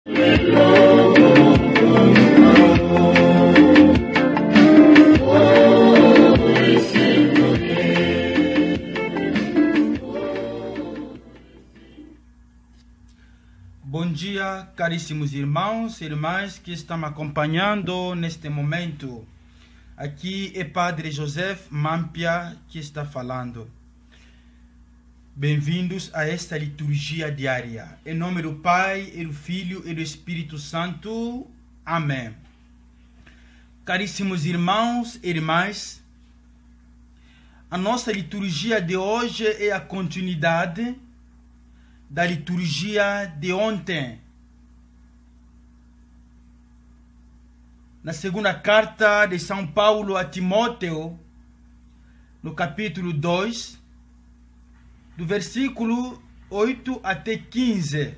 Bom dia, caríssimos irmãos e irmãs que estão me acompanhando neste momento. Aqui é Padre Joseph Mampia que está falando. Bem-vindos a esta liturgia diária. Em nome do Pai, e do Filho e do Espírito Santo. Amém. Caríssimos irmãos e irmãs, a nossa liturgia de hoje é a continuidade da liturgia de ontem. Na segunda carta de São Paulo a Timóteo, no capítulo 2, do versículo 8 até 15.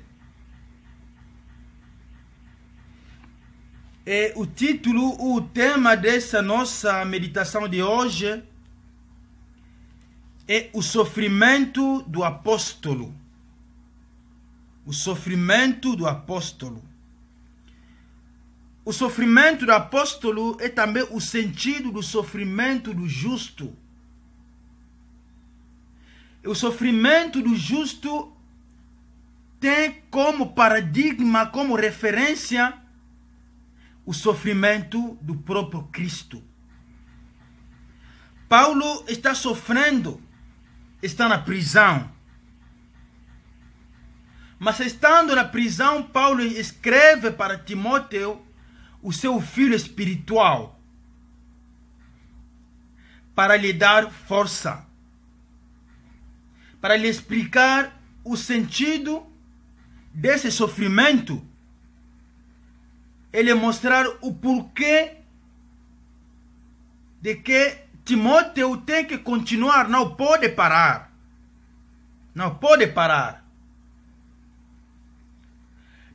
E o título, o tema dessa nossa meditação de hoje é o sofrimento do apóstolo. O sofrimento do apóstolo. O sofrimento do apóstolo é também o sentido do sofrimento do justo. O sofrimento do justo tem como paradigma, como referência, o sofrimento do próprio Cristo. Paulo está sofrendo, está na prisão. Mas estando na prisão, Paulo escreve para Timóteo, o seu filho espiritual, para lhe dar força, para lhe explicar o sentido desse sofrimento, ele mostrar o porquê de que Timóteo tem que continuar, não pode parar. Não pode parar.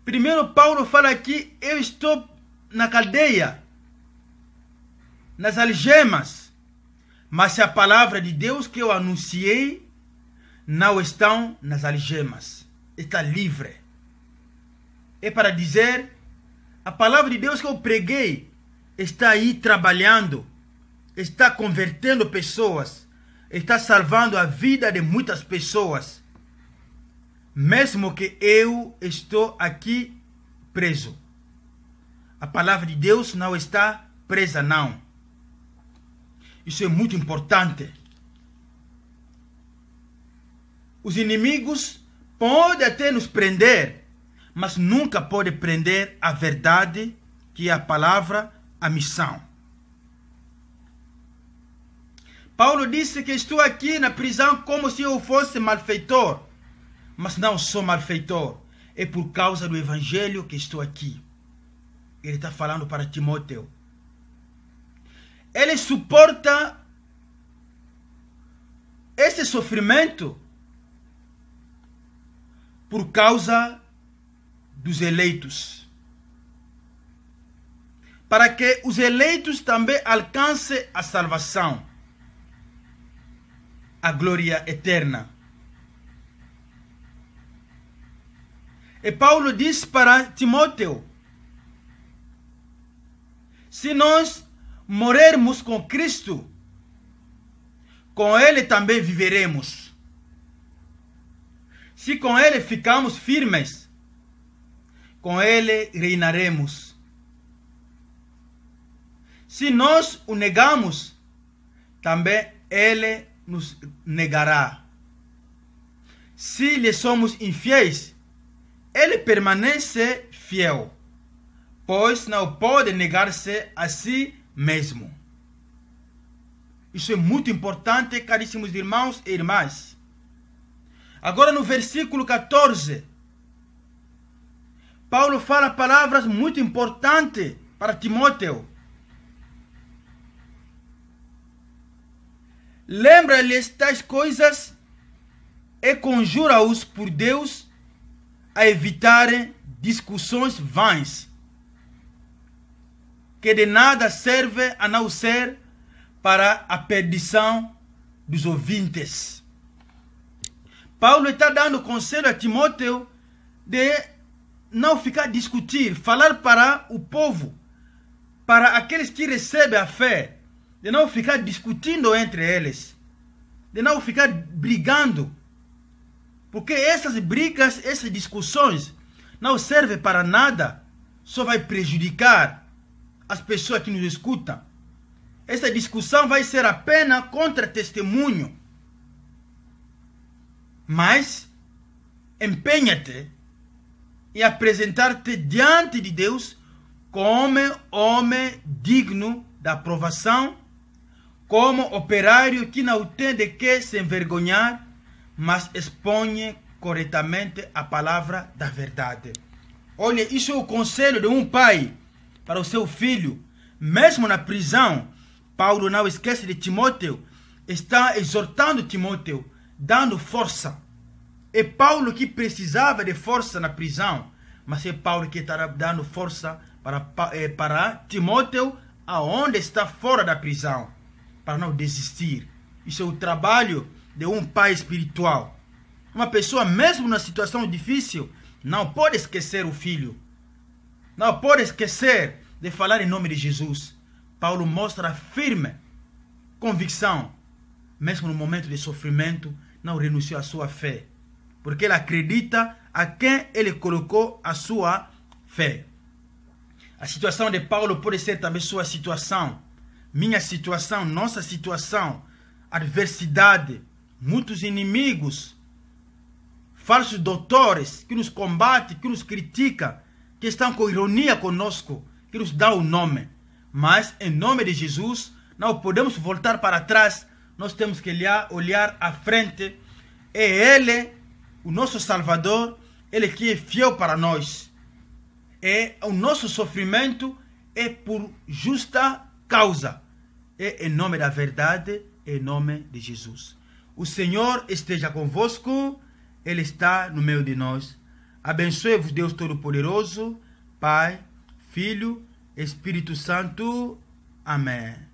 Primeiro, Paulo fala aqui, eu estou na cadeia, nas algemas, mas a palavra de Deus que eu anunciei não estão nas algemas, está livre. É para dizer, a palavra de Deus que eu preguei está aí trabalhando, está convertendo pessoas, está salvando a vida de muitas pessoas. Mesmo que eu estou aqui preso. A palavra de Deus não está presa, não. Isso é muito importante. Os inimigos podem até nos prender, mas nunca podem prender a verdade, que é a palavra, a missão. Paulo disse que estou aqui na prisão como se eu fosse malfeitor. Mas não sou malfeitor, é por causa do evangelho que estou aqui. Ele está falando para Timóteo. Ele suporta esse sofrimento por causa dos eleitos. Para que os eleitos também alcancem a salvação, a glória eterna. E Paulo diz para Timóteo, se nós morrermos com Cristo, com Ele também viveremos. Se com Ele ficamos firmes, com Ele reinaremos. Se nós o negamos, também Ele nos negará. Se lhe somos infiéis, Ele permanece fiel, pois não pode negar-se a si mesmo. Isso é muito importante, caríssimos irmãos e irmãs. Agora no versículo 14, Paulo fala palavras muito importantes para Timóteo. Lembra-lhes tais coisas e conjura-os por Deus a evitarem discussões vãs, que de nada serve a não ser para a perdição dos ouvintes. Paulo está dando conselho a Timóteo de não ficar discutir, falar para o povo, para aqueles que recebem a fé, de não ficar discutindo entre eles, de não ficar brigando, porque essas brigas, essas discussões não servem para nada, só vai prejudicar as pessoas que nos escutam. Essa discussão vai ser apenas contra testemunho. Mas empenha-te em apresentar-te diante de Deus como homem digno da aprovação, como operário que não tem de que se envergonhar, mas expõe corretamente a palavra da verdade. Olha, isso é o conselho de um pai para o seu filho. Mesmo na prisão, Paulo não esquece de Timóteo, está exortando Timóteo, dando força. É Paulo que precisava de força na prisão, mas é Paulo que está dando força para Timóteo, aonde está fora da prisão, para não desistir. Isso é o trabalho de um pai espiritual. Uma pessoa, mesmo na situação difícil, não pode esquecer o filho. Não pode esquecer de falar em nome de Jesus. Paulo mostra firme convicção, mesmo no momento de sofrimento, não renunciou à sua fé, porque ele acredita a quem ele colocou a sua fé. A situação de Paulo pode ser também sua situação, minha situação, nossa situação, adversidade, muitos inimigos, falsos doutores que nos combatem, que nos criticam, que estão com ironia conosco, que nos dão o nome. Mas, em nome de Jesus, não podemos voltar para trás, nós temos que olhar à frente. É Ele, o nosso Salvador, Ele que é fiel para nós. E o nosso sofrimento é por justa causa. É em nome da verdade, em nome de Jesus. O Senhor esteja convosco, Ele está no meio de nós. Abençoe-vos, Deus Todo-Poderoso, Pai, Filho, Espírito Santo. Amém.